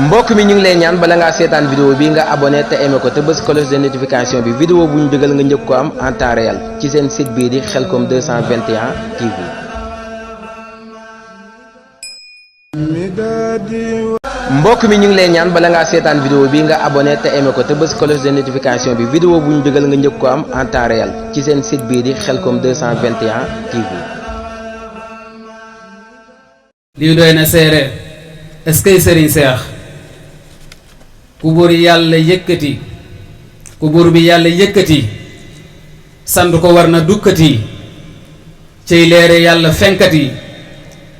mbokk mi ñu ngi lay ñaan bala ngaa seetaan vidéo bi nga abonné te aimé ko te bës cloche de notification bi vidéo bu ñu dugal nga njëkk ko am en temps réel ci seen site bii di Khelcom 221 TV. mbokk mi ñu ngi lay ñaan bala ngaa seetaan vidéo bi nga abonné te aimé ko te bës cloche de notification bi vidéo bu ñu dugal nga njëkk ko am en temps réel ci seen site bii di Khelcom 221 TV. lii doy na seere est-ce que sëriñ seex ku buur yàlla yëkkati ku buur bi yàlla yëkkati sant ko war na dukkati cey leere yàlla fenkati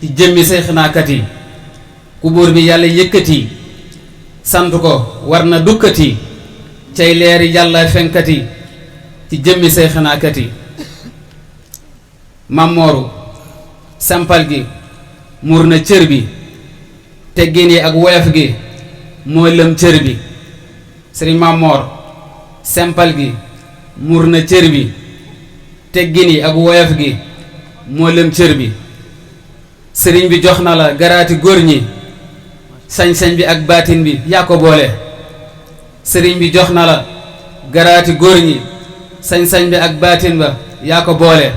ci jëmmi seexnaakat yi ku buur bi yàlla yëkkati sant ko war na dukkati cey leeri yàlla fenkati ci jëmmi seexnaakat yi Mamooru sampal gi mur na cër bi teggin yi ak woyof gi moo lëm cër bi sëriñ Mamor sempal gi mur na cër bi teggin yi ak woyof gi moo lëm cër bi sëriñ bi jox na la garaati góor ñi sañ-sañ bi ak baatin bi yaa ko boole sëriñ bi jox na la garaati góor ñi sañ-sañ bi ak baatin ba yaa ko boole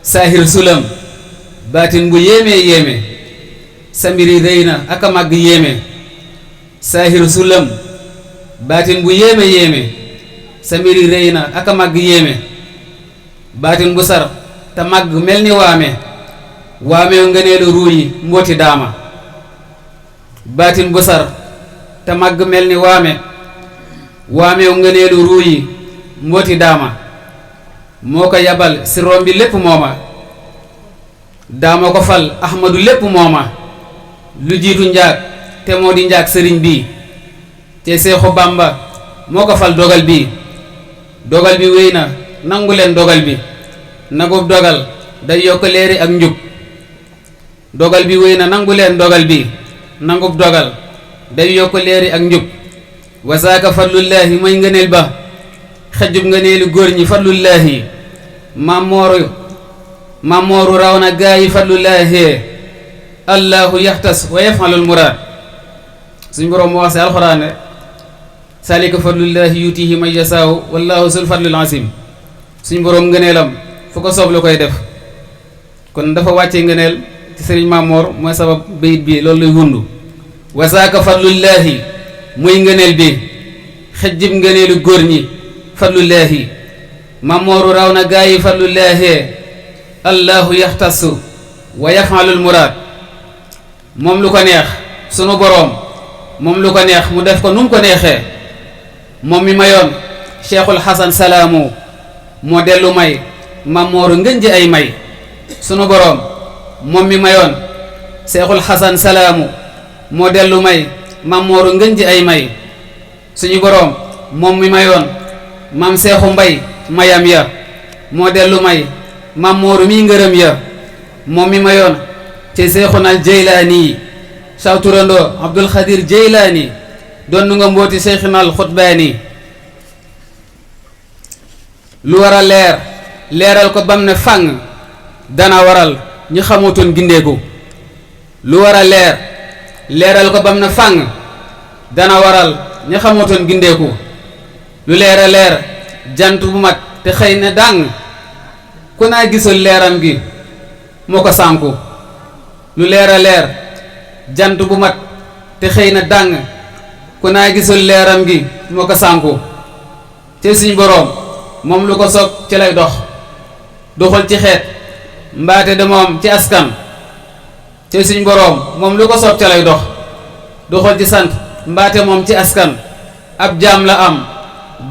saahir sulam baatin bu yéemee yéeme sa mbiri rëy na ak a màgg yéeme saahir sulam baatin bu yéeme yéeme sa mbiri rëy na ak a màgg yéeme baatin bu sar te màgg mel ni waameew ngëneelu ruu yi mbooti daama baatin bu sar te màgg mel ni waameew ngëneelu ruu yi mbooti daama moo ko yabal si rombi lépp mooma daama ko fal ahmadu lépp mooma lu jiitu njaag te moo di njaag sëriñ bii te seexu bàmba moo ko fal dogal bi wéy na nangu leen dogal bi nagub dogal day yokk leeri ak njub dogal bi wéy na nangu leen dogal bi nangub dogal day yokk leeri ak njub wasaaka fadlullaahi mooy ngëneel ba xejjub ngëneelu góor ñi fadlullaahi Mamooru raw na gaa yi fadlullaahi allahu yaxtas wa yafalul muraad suñ boroom moo wax si alxuraan ne salika fadlullaahi yutihi man yasaaw wallahu sul fadlul asim suñ boroom ngëneelam fu ko soob la koy def kon dafa wàcce ngëneel ci sëriñ Mamoor mooy sabab bayit bi loolu lay wundu wasaaka fadlullaahi muy ngëneel bi xejjib ngëneelu góor ñi fadlullaahi Mamooru raw na gaa yi fadlullaahi allahu yaxtasu wa yafalul muraad moom lu ko neex sunu boroom moom lu ko neex mu def ko nu mu ko neexee moom mi mayoon cheikhul hasan salaamu moo dellu may Mamooru ngën ji ay may sunu boroom moom mi mayoon cheikhul hasan salaamu moo dellu may Mamooru ngën ji ay may suñu boroom moom mi mayoon maam seexu mbay mayam ya moo dellu may Mamooru mi ngërëm ya moom mi mayoon ci seexunal jeylaani saw turandoo abdul xadir jeylaani doon nu nga mbooti seexinal xutbaani lu war a leeral ko bam ne fàng dana waral ñi xamutoon gindeeku lu war a leeral ko bam ne fàng dana waral ñi xamutoon gindeeku lu leer jant bu mat te xëy ne dàng ku naa gisul leeram gi moo ko sànku lu leer jant bu mat te xëy na dàng ku naa gisul leeram gi moo ko sànku te suñ boroom moom lu ko soog ci lay doxul ci xeet mbaate de moom ci askan te suñ boroom moom lu ko soog ci lay doxul ci sant mbaate moom ci askan ab jaam la am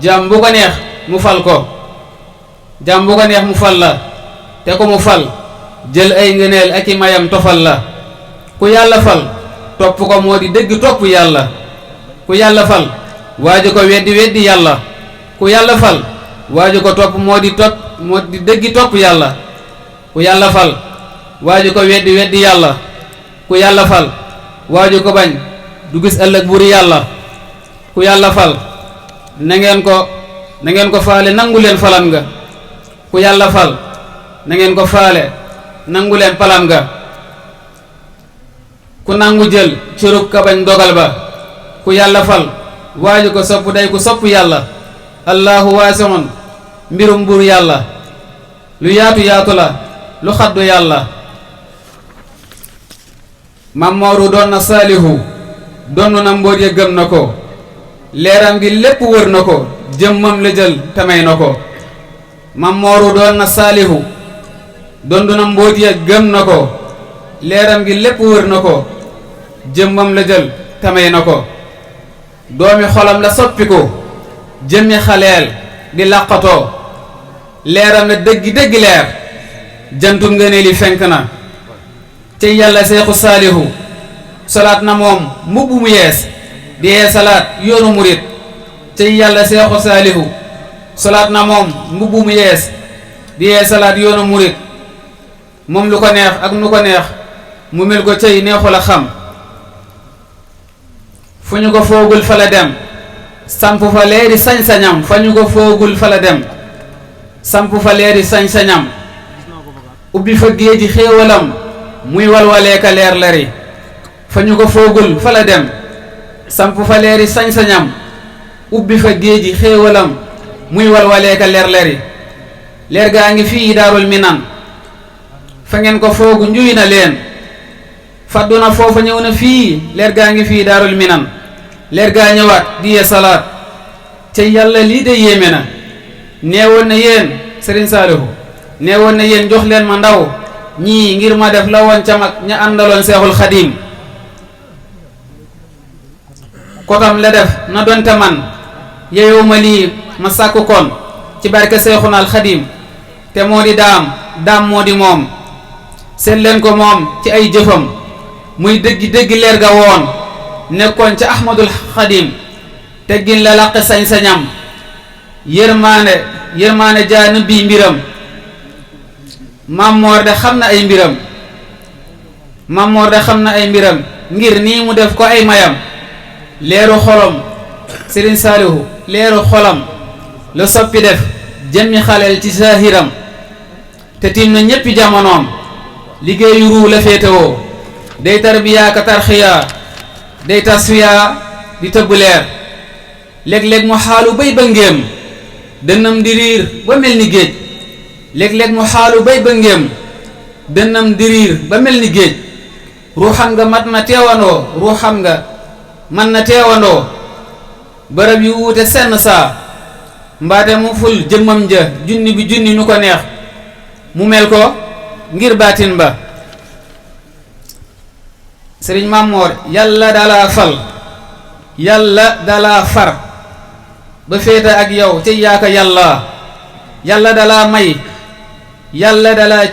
jaam bu ko neex mu fal ko jaam bu ko neex mu fal la te ko mu fal jël ay ngëneel ak i mayam tofal la ku yàlla fal topp ko moo di dëgg topp yàlla ku yàlla fal waaju ko weddi yàlla ku yàlla fal waaju ko topp moo di dëggi topp yàlla ku yàlla fal waaju ko weddi yàlla ku yàlla fal waaju ko bañ du gis ëllëg buri yàlla ku yàlla fal na ngeen ko faale nangu leen falam nga ku yàlla fal na ngeen ko faale nangu leen palam nga ku nangu jël cërub ka bañ dogal ba ku yàlla fal waaju ko sopp day ku sopp yàlla allahu waasiun mbirum buur yàlla lu yaatu yaatu la lu xaddu yàlla Maam Mooru doon na saalihu donn na mbóot ya gëm na ko leeram gi lépp wër na ko jëmmam la jël tamay na ko Maam Mooru doon na saalihu donn na mbóot ya gëm na ko leeram gi lépp wër na ko jëmmam la jël tamay na ko doomi xolam la soppiku jëmmi xaleel di làqatoo leeram la dëggi dëggi leer jantum ngëneel yi fenk na te yàlla seexu saalihu solaat na moom mbubb mu yees di yee salaat yoonu murit te yàlla seexu saalihu solaat na moom mbubb mu yees di yee salaat yoonu murit moom lu ko neex ak nu ko neex mu mel ko cëy neexu la xam fu ñu ko foogul fa la dem samp fa leeri sañ-sañam fa ñu ko foogul fa la dem samp fa leeri sañ-sañam ubbi fa géeji xéewalam muy walwaleeka leer lari fa ñu ko foogul fa la dem samp fa leeri sañ-sañam ubbi fa géeji xéewalam muy walwaleeka leer lari leer gaa ngi fii daarul minan fa ngeen ko foogu njuy na leen faddu na foofa ñëw na fii leer gaa ngi fii daarul minan leer gaa ñëwaat di yee salaat ca yàlla lii de yéeme na neewoon na yéen Serigne Saliou neewoon na yéen jox leen ma ndaw ñii ngir ma def la woon ca mag ña àndaloon seexul xadim kotam la def na donte man yeyow ma lii ma sàkku kon ci barke seexunaal xadim te moo di daam moo di moom seet leen ko moom ci ay jëfam muy dëggi leer ga woon nekkoon ca ahmadul xadim teggin la làq sañ-sañam yërmaane jaana bii mbiram Maam Moor de xam na ay mbiram Maam Moor de xam na ay mbiram ngir nii mu def ko ay mayam leeru xolam Serigne Saliou leeru xolam la soppi def jëmmi xaleel ci saahiram te tiim na ñéppi jamonoom liggéeyu ruu la féetewoo day tarbiyaa ka tarxiyaa day tasfiyaa di tëbb leer léeg-léeg mu xaalu bay ba ngéem dënnam di riir ba mel ni géej léeg-léeg mu xaalu bay ba ngéem dënnam di riir ba mel ni géej ruuxam nga mat na teewandoo ruuxam nga man na teewandoo bërëb yu wuute senn saa mbaate mu ful jëmmam ja junni bi junni nu ko neex mu mel ko ngir baatin ba Sëriñ Maam Moor yàlla dalaa fal yàlla dalaa far ba féete ak yow te yaaka yàlla dalaa may yàlla dalaa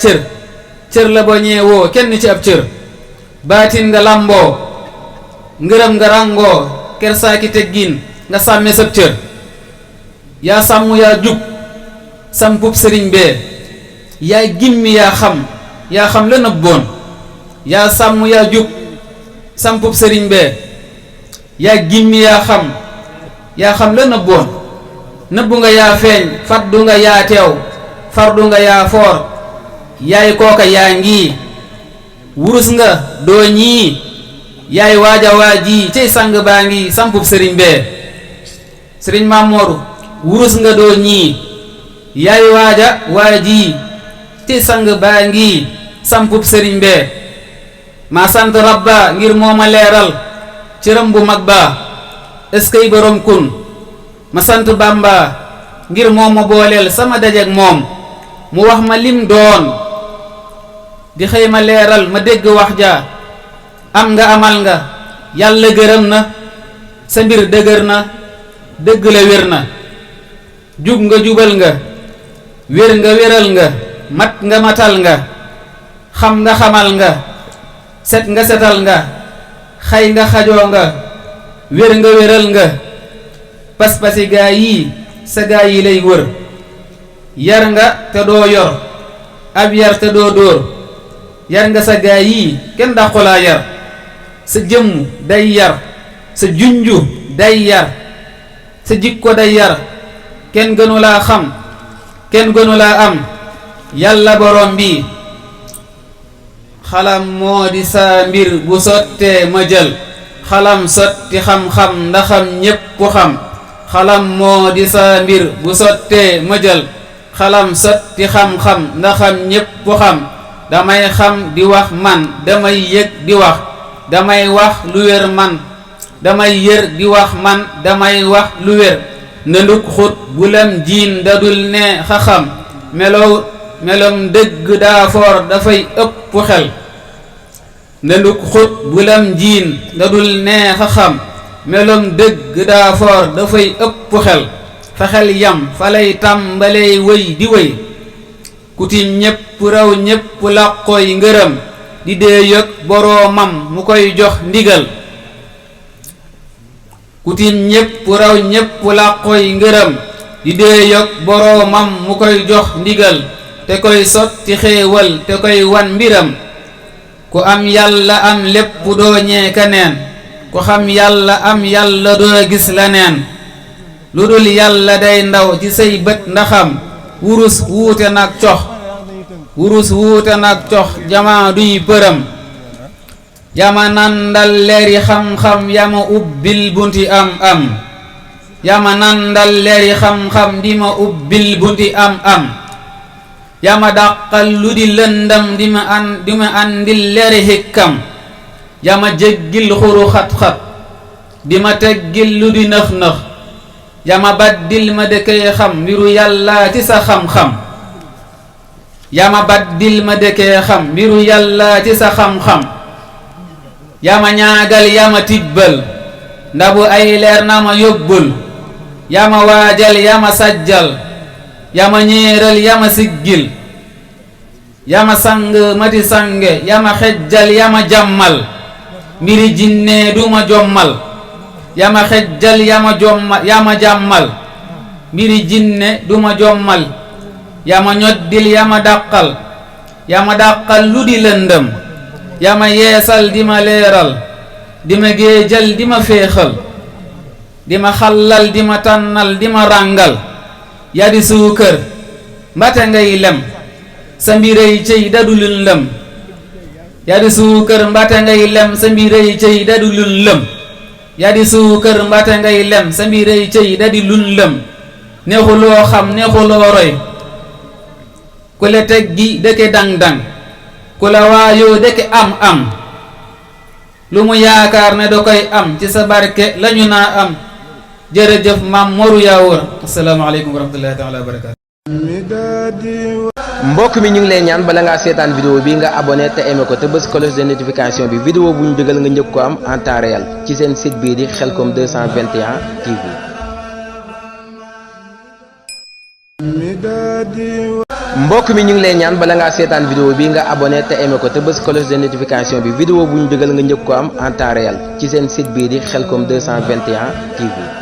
cër la ba ñeewoo kenn ci ab cër baatin nga làmboo ngërëm nga ràngoo kersaaki teggin nga sàmme sab cër yaa sàmm yaa jub sampub sëriñ bee yaa gimmi yaa xam la nëbboon yaa sàmm yaa jub sampub sëriñ bee yaa gimmi yaa xam la nëbboon nëbbu nga yaa feeñ faddu nga yaa teew fardu nga yaa foor yaay kooka yaa ngi wurus nga doo ñii yaay waaja waaji cey sang baa ngi sampub sëriñ bee sëriñ Maam Moor wurus nga doo ñii yaay waaja waaji cey sang baa ngi sampub sëriñ bee maa sant rabba ngir mooma leeral cëram bu mag baa eskay borom kun ma sant Bamba ngir moom ma booleel sama dajeek moom mu wax ma lim doon di xëy ma leeral ma dégg wax ja am nga amal nga yàlla gërëm na sa mbir dëgër na dëgg la wér na jub nga jubal nga wér nga wéral nga mat nga matal nga xam nga xamal nga set nga setal nga xay nga xajoo nga wér nga wéral nga pas-pasi gaa yii sa gaa yi lay wër yar nga te doo yor ab yar te doo dóor yar nga sa gaa yii kenn dàqulaa yar sa jëmm day yar sa junju day yar sa jikko day yar kenn gënu laa xam kenn gënu laa am yàlla borom bi xalam moo di saa mbir bu sottee ma jël xalam sotti xam-xam ndaxam ñépp xam xalam moo di saa mbir bu sottee ma jël xalam sotti xam-xam ndaxam ñépp xam damay xam di wax man damay yëg di wax damay wax lu wér man damay yër di wax man damay wax lu wér ndënduk xut bu lam jiin dadul ne xaxam melom dëgg daa foor dafay ëpp xel ndënduk xut bu lam jiin dadul ne xaxam melom dëgg daa foor dafay ëpp xel fa xel yam fa lay tàmbaley wëy di wëy kutim ñépp raw ñépp làqooy ngërëm di dee yëg boroomam mu koy jox ndigal kutim ñépp raw ñépp làqooy ngërëm di dee yëg boroomam mu koy jox ndigal te koy sotti xéewal te koy wan mbiram ku am yàlla am lépp doo ñee keneen ku xam yàlla am yàlla doo gis leneen lu dul yàlla day ndaw ci say bët ndaxam wurus wuute nag cox jamaa duy përëm yama nandal leeri xam-xam yama ubbil bunti am yama nandal leeri xam-xam di ma ubbil bunti am yama dàqal lu di lëndam di ma andil leeri hikkam yama jéggil xuru xat-xat di ma teggil lu di nëx-nëx yama baddil ma dëkkee xam mbiru yàlla ci sa xam-xam yama baddil ma dëkkee xam mbiru yàlla ci sa xam-xam yama ñaagal yama tibbal ndabu ay leer na ma yóbbul yama waajal yama sajjal yama ñéeral yama siggil yama sang mati sange yama xejjal yama jàmmal mbiri jinne duma jommal yama xejjal yama jàmmal mbiri jinne duma jommal yama ñoddil yama dàqal lu di lëndëm yama yeesal di ma leeral di ma géejal di ma féexal di ma xallal di ma tànnal di ma ràngal ya di suukër mbate ngay lem sa mbirey cëy dadu lun lëm ya di suukër mbate ngay lem sa mbirey cëy dadu lun lëm ya di suukër mbate ngay lem sa mbirey cëy dadi lun lëm neexuloo xam neexuloo roy ku la teggi dëkke dang-dang ku la waayoo dëkke am lu mu yaakaar ne da koy am ci sa barke lañu naa am jërëjëf Maam Moru Yaawur asalaamaaleykum wa rahmatullahi taala wa barakaatu. mbokk mi ñu ngi lay ñaan bala ngaa seetaan vidéo bi nga abonné te aimé ko te bës cloche de notification bi vidéo bu ñu dugal nga njëkk ko am en temps réel ci seen site bii di Khelcom 221 TV. mbokk mi ñu ngi lay ñaan bala ngaa seetaan vidéo bi nga abonné te aimé ko te bës cloche de notification bi vidéo bu ñu dugal nga njëkk ko am en temps réel ci seen site bii di Khelcom 221 TV.